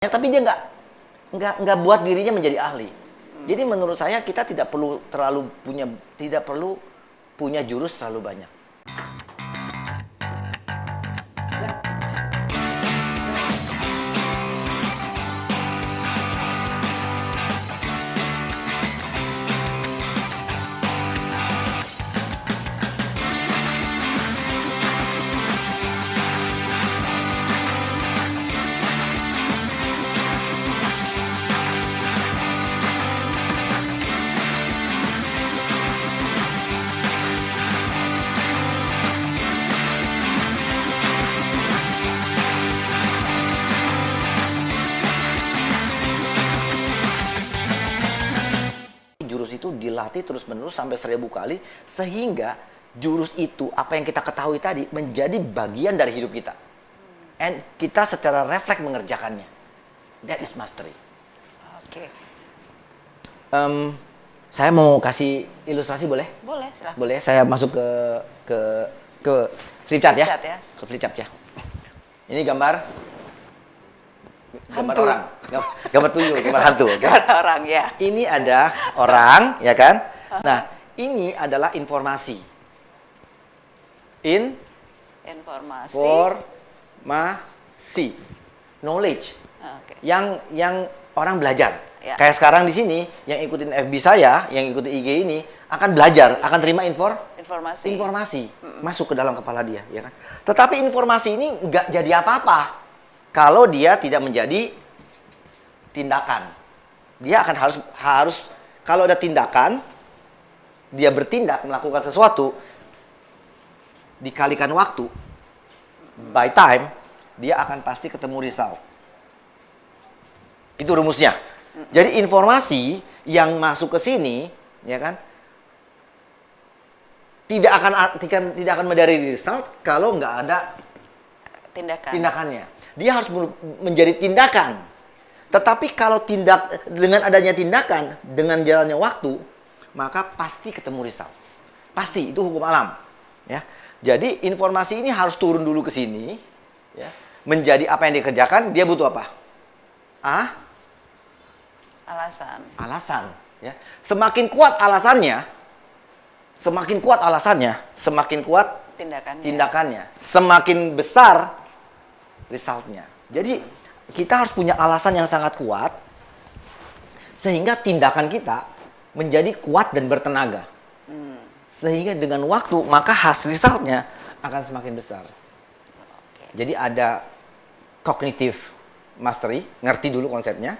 Ya, tapi dia nggak buat dirinya menjadi ahli. Jadi menurut saya kita tidak perlu punya jurus terlalu banyak. Jurus itu dilatih terus-menerus sampai 1000 kali sehingga jurus itu apa yang kita ketahui tadi menjadi bagian dari hidup kita. And kita secara refleks mengerjakannya. That is mastery. Oke. Saya mau kasih ilustrasi boleh? Boleh, silahkan. Boleh, saya masuk ke flip chart ya. Ke flip chart ya. Ini gambar Hantu. orang, gambar tuyul, gambar hantu. Okay? Gambar orang ya. Ini ada orang, ya kan? Nah, ini adalah informasi. Informasi, knowledge. Oke. Yang orang belajar. Ya. Kayak sekarang di sini, yang ikutin FB saya, yang ikutin IG ini akan belajar, akan terima informasi masuk ke dalam kepala dia, ya kan? Tetapi informasi ini nggak jadi apa-apa kalau dia tidak menjadi tindakan. Dia akan harus kalau ada tindakan, dia bertindak melakukan sesuatu, dikalikan waktu, by time, dia akan pasti ketemu result. Itu rumusnya. Jadi informasi yang masuk ke sini, ya kan, tidak akan menjadi result kalau nggak ada tindakannya. Dia harus menjadi tindakan. Tetapi kalau dengan adanya tindakan, dengan jalannya waktu, maka pasti ketemu result. Pasti, itu hukum alam. Ya. Jadi informasi ini harus turun dulu ke sini, ya, menjadi apa yang dikerjakan. Dia butuh apa? Alasan. Ya. Semakin kuat alasannya, semakin kuat tindakannya. Semakin besar resultnya. Jadi kita harus punya alasan yang sangat kuat sehingga tindakan kita menjadi kuat dan bertenaga. Sehingga dengan waktu maka hasil resultnya akan semakin besar. Jadi ada cognitive mastery, ngerti dulu konsepnya.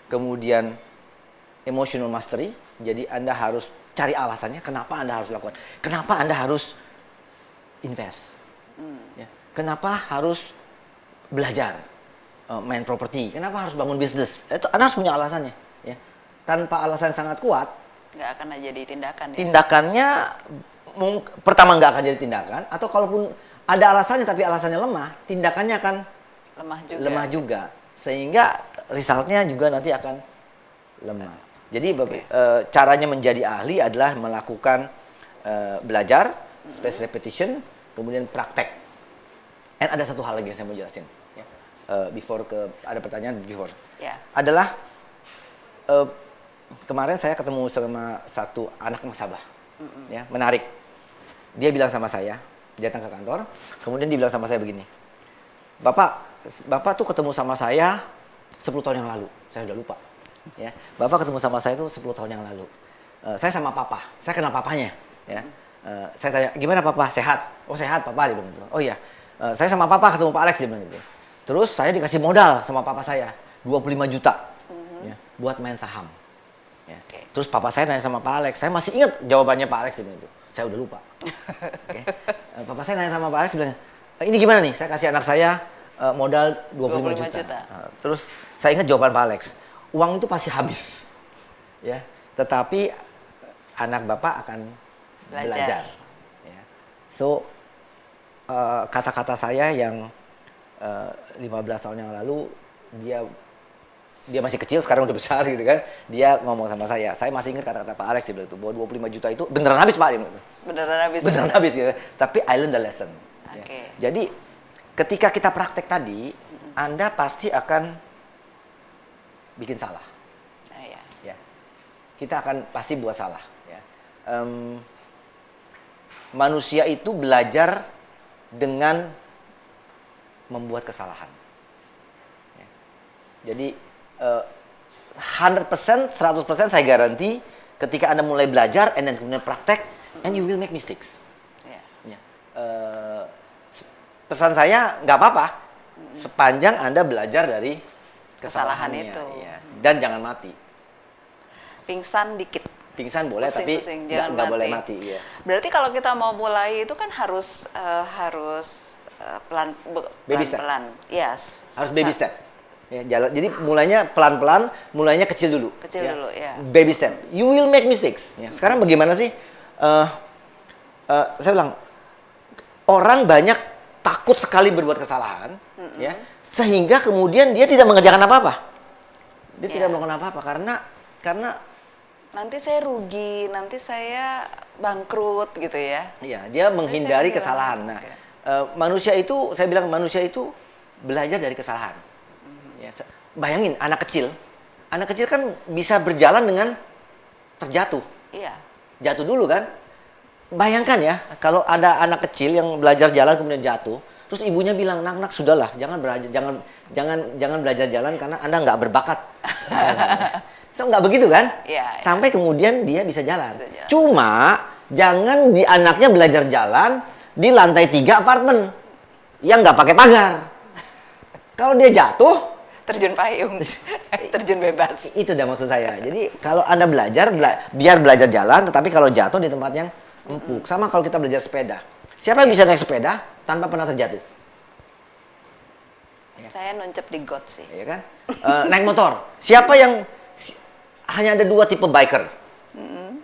Kemudian emotional mastery, jadi Anda harus cari alasannya kenapa Anda harus lakukan. Kenapa Anda harus invest. Ya. Kenapa harus belajar main properti, kenapa harus bangun bisnis, itu Anda harus punya alasannya, ya. Tanpa alasan sangat kuat nggak akan jadi tindakan ya? Tindakannya pertama nggak akan jadi tindakan, atau kalaupun ada alasannya tapi alasannya lemah, tindakannya akan lemah juga sehingga resultnya juga nanti akan lemah. Jadi caranya menjadi ahli adalah melakukan belajar, space repetition, kemudian praktek. Dan ada satu hal lagi yang saya mau jelasin. Ada pertanyaan before. Yeah. Adalah kemarin saya ketemu sama satu anak nasabah, ya, menarik. Dia bilang sama saya, dia datang ke kantor, kemudian dia bilang sama saya begini, Bapak tuh ketemu sama saya 10 tahun yang lalu, saya udah lupa. Ya, Bapak ketemu sama saya tuh 10 tahun yang lalu. Saya sama Papa, saya kenal Papanya. Ya. Saya tanya, gimana Papa, sehat? Oh sehat Papa, dia bilang gitu. Oh iya, saya sama Papa ketemu Pak Alex, dia bilang gitu. Terus saya dikasih modal sama Papa saya 25 juta ya, buat main saham. Ya. Terus Papa saya nanya sama Pak Alex, saya masih ingat jawabannya Pak Alex dia bilang itu. Saya udah lupa. Okay. Papa saya nanya sama Pak Alex bilang, ini gimana nih? Saya kasih anak saya modal 25 juta. Terus saya ingat jawaban Pak Alex, uang itu pasti habis. Ya. Tetapi anak Bapak akan belajar. Ya. So kata-kata saya yang 15 tahun yang lalu, dia masih kecil, sekarang udah besar gitu kan, dia ngomong sama saya masih ingat kata-kata Pak Alex, dia bilang itu bahwa 25 juta itu beneran habis Pak, dia bilang itu. Beneran habis gitu. Tapi I learned the lesson. Ya. Jadi ketika kita praktek tadi, Anda pasti akan bikin salah. Nah, ya. Ya, kita akan pasti buat salah. Ya. Manusia itu belajar dengan membuat kesalahan. Ya. Jadi 100%, 100% saya garanti ketika Anda mulai belajar and then kemudian praktek, and you will make mistakes. Ya. Ya. Pesan saya nggak apa-apa sepanjang Anda belajar dari Kesalahan kesalahannya, itu. ya. Dan jangan mati. Pingsan dikit. Pingsan boleh tapi Pusing-pusing, jangan nggak boleh mati. mati. Ya. Berarti kalau kita mau mulai itu kan harus Baby step. pelan-pelan. Yes. Harus baby step. Ya, jalan. Jadi mulainya pelan-pelan, mulainya kecil dulu. Kecil dulu, ya. Baby step. You will make mistakes. Ya. Sekarang bagaimana sih? Saya bilang orang banyak takut sekali berbuat kesalahan, ya, sehingga kemudian dia tidak mengerjakan apa-apa. Dia tidak melakukan apa-apa karena nanti saya rugi, nanti saya bangkrut gitu ya. iya, dia menghindari kesalahan. Nah, manusia itu, saya bilang manusia itu belajar dari kesalahan. Ya, bayangin anak kecil kan bisa berjalan dengan terjatuh. Iya. Jatuh dulu kan? Bayangkan ya, kalau ada anak kecil yang belajar jalan kemudian jatuh, terus ibunya bilang, nak sudahlah, jangan belajar jalan karena Anda nggak berbakat. So, nggak begitu kan? Iya, Sampai kemudian dia bisa jalan. Bisa jalan. Cuma jangan di anaknya belajar jalan di lantai 3 apartemen yang nggak pakai pagar. Kalau dia jatuh, Terjun payung, terjun bebas. itu dah maksud saya. Jadi kalau Anda belajar, biar belajar jalan, tetapi kalau jatuh di tempat yang empuk. Sama kalau kita belajar sepeda. Siapa yang bisa naik sepeda tanpa pernah terjatuh? Saya nuncep di got sih. Ya kan? Naik motor. Siapa yang hanya ada 2 tipe biker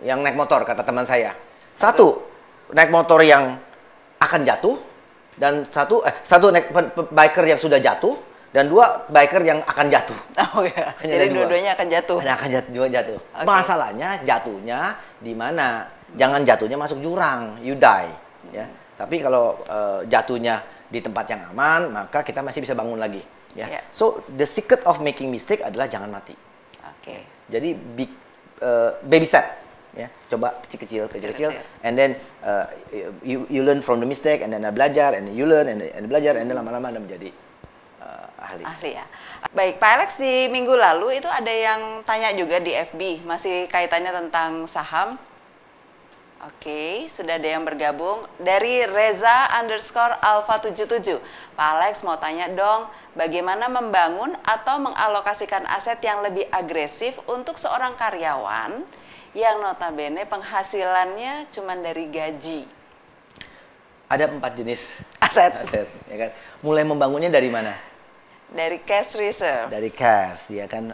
yang naik motor, kata teman saya. Satu, naik motor yang akan jatuh, dan satu naik biker yang sudah jatuh, dan 2 biker yang akan jatuh. Oh ya. Hanya Jadi ada 2. dua-duanya akan jatuh. Akan jatuh. Oke. Masalahnya jatuhnya di mana? Jangan jatuhnya masuk jurang, you die. Ya. Tapi kalau jatuhnya di tempat yang aman, maka kita masih bisa bangun lagi. Ya. Yeah. So the secret of making mistake adalah jangan mati. Oke. Jadi baby step. Ya, coba kecil-kecil, and then you learn from the mistake, and then belajar, and then you learn, and belajar, and then lama-lama Anda menjadi ahli. Ahli ya. Baik, Pak Alex, di minggu lalu itu ada yang tanya juga di FB, masih kaitannya tentang saham. Oke, sudah ada yang bergabung. Dari Reza_Alpha77. Pak Alex mau tanya dong, bagaimana membangun atau mengalokasikan aset yang lebih agresif untuk seorang karyawan yang notabene penghasilannya cuma dari gaji? Ada 4 jenis Aset. ya kan? Mulai membangunnya dari mana? Dari cash reserve. Dari cash, ya kan.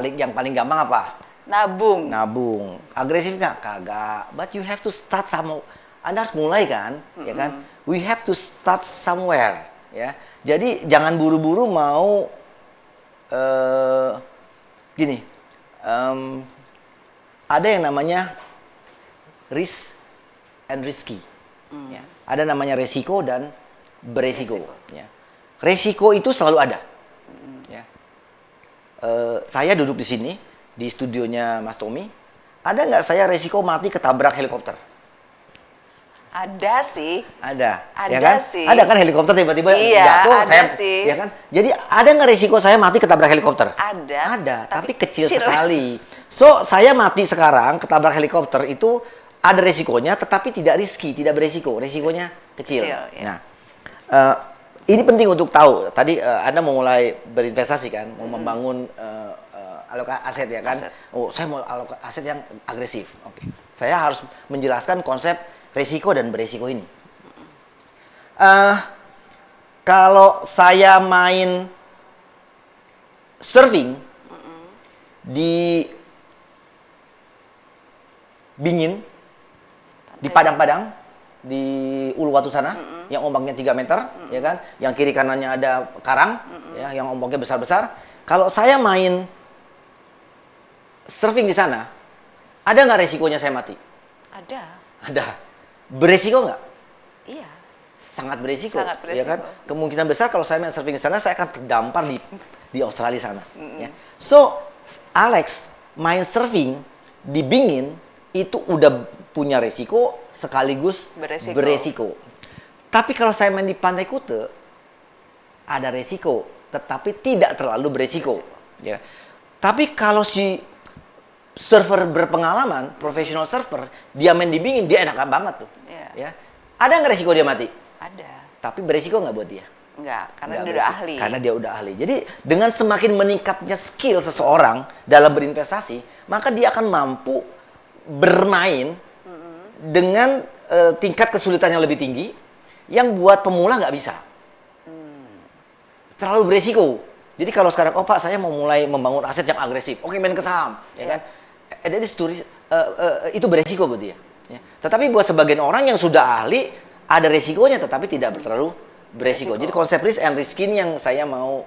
Yang paling gampang apa? Nabung. Nabung. Agresif nggak? Kagak. But you have to start somewhere. Anda harus mulai kan, ya kan? We have to start somewhere, ya. Jadi jangan buru-buru mau gini. Ada yang namanya risk and risky. Ya. Ada namanya resiko dan beresiko. Ya. Resiko itu selalu ada. Ya. Saya duduk di sini di studionya Mas Tommy. Ada nggak saya resiko mati ketabrak helikopter? Ada sih. Ada. Ada ya kan? sih. Ada kan helikopter tiba-tiba Iya, jatuh, ada sih. ya kan? Jadi ada nggak resiko saya mati ketabrak helikopter? Ada. Ada, tapi kecil sekali. So, saya mati sekarang ketabrak helikopter itu ada resikonya, tetapi tidak riski, tidak beresiko. Resikonya kecil. Ya. Nah, ini penting untuk tahu. Tadi Anda mau mulai berinvestasi kan, mau membangun aset ya kan? Aset. Oh, saya mau aset yang agresif. Oke. Saya harus menjelaskan konsep resiko dan beresiko ini. Kalau saya main surfing di Bingin, di Padang-Padang, di Uluwatu sana, yang ombaknya 3 meter, ya kan? Yang kiri kanannya ada karang, ya, yang ombaknya besar-besar. Kalau saya main surfing di sana, ada nggak resikonya saya mati? Ada. Ada. Beresiko nggak? Iya. sangat beresiko, Sangat ya kan? beresiko. Kemungkinan besar kalau saya main surfing di sana, saya akan terdampar di Australia sana. Ya. So, Alex main surfing di Bingin itu udah punya resiko sekaligus Beresiko. beresiko. Tapi kalau saya main di Pantai Kute, ada resiko, tetapi tidak terlalu beresiko. Ya. Tapi kalau si surfer berpengalaman, profesional surfer, dia main di Bingin, dia enak banget tuh. Iya. Ya. Ada nggak resiko dia mati? Ada. Tapi beresiko nggak buat dia? Enggak, karena Nggak dia udah beresiko. ahli. Karena dia udah ahli. Jadi dengan semakin meningkatnya skill seseorang dalam berinvestasi, maka dia akan mampu bermain dengan tingkat kesulitan yang lebih tinggi, yang buat pemula nggak bisa. Terlalu beresiko. Jadi kalau sekarang, oh Pak, saya mau mulai membangun aset yang agresif, oke main ke saham, ya kan? Jadi itu beresiko buat dia. Ya. Tetapi buat sebagian orang yang sudah ahli, ada resikonya, tetapi tidak terlalu beresiko. Jadi konsep risk and risk ini yang saya mau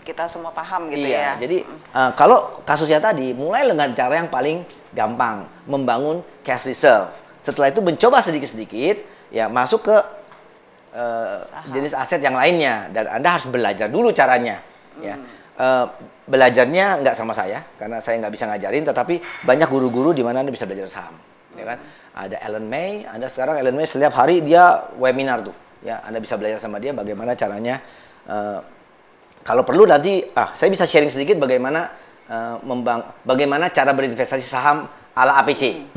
Kita semua paham gitu iya, ya. jadi kalau kasusnya tadi, mulai dengan cara yang paling gampang, membangun cash reserve. Setelah itu mencoba sedikit-sedikit, ya masuk ke jenis aset yang lainnya. Dan Anda harus belajar dulu caranya. Ya. Belajarnya nggak sama saya, karena saya nggak bisa ngajarin, tetapi banyak guru-guru di mana Anda bisa belajar saham. Ya kan? Ada Ellen May, Anda sekarang Ellen May setiap hari dia webinar tuh. Ya, Anda bisa belajar sama dia bagaimana caranya. Kalau perlu nanti, saya bisa sharing sedikit bagaimana bagaimana cara berinvestasi saham ala APC.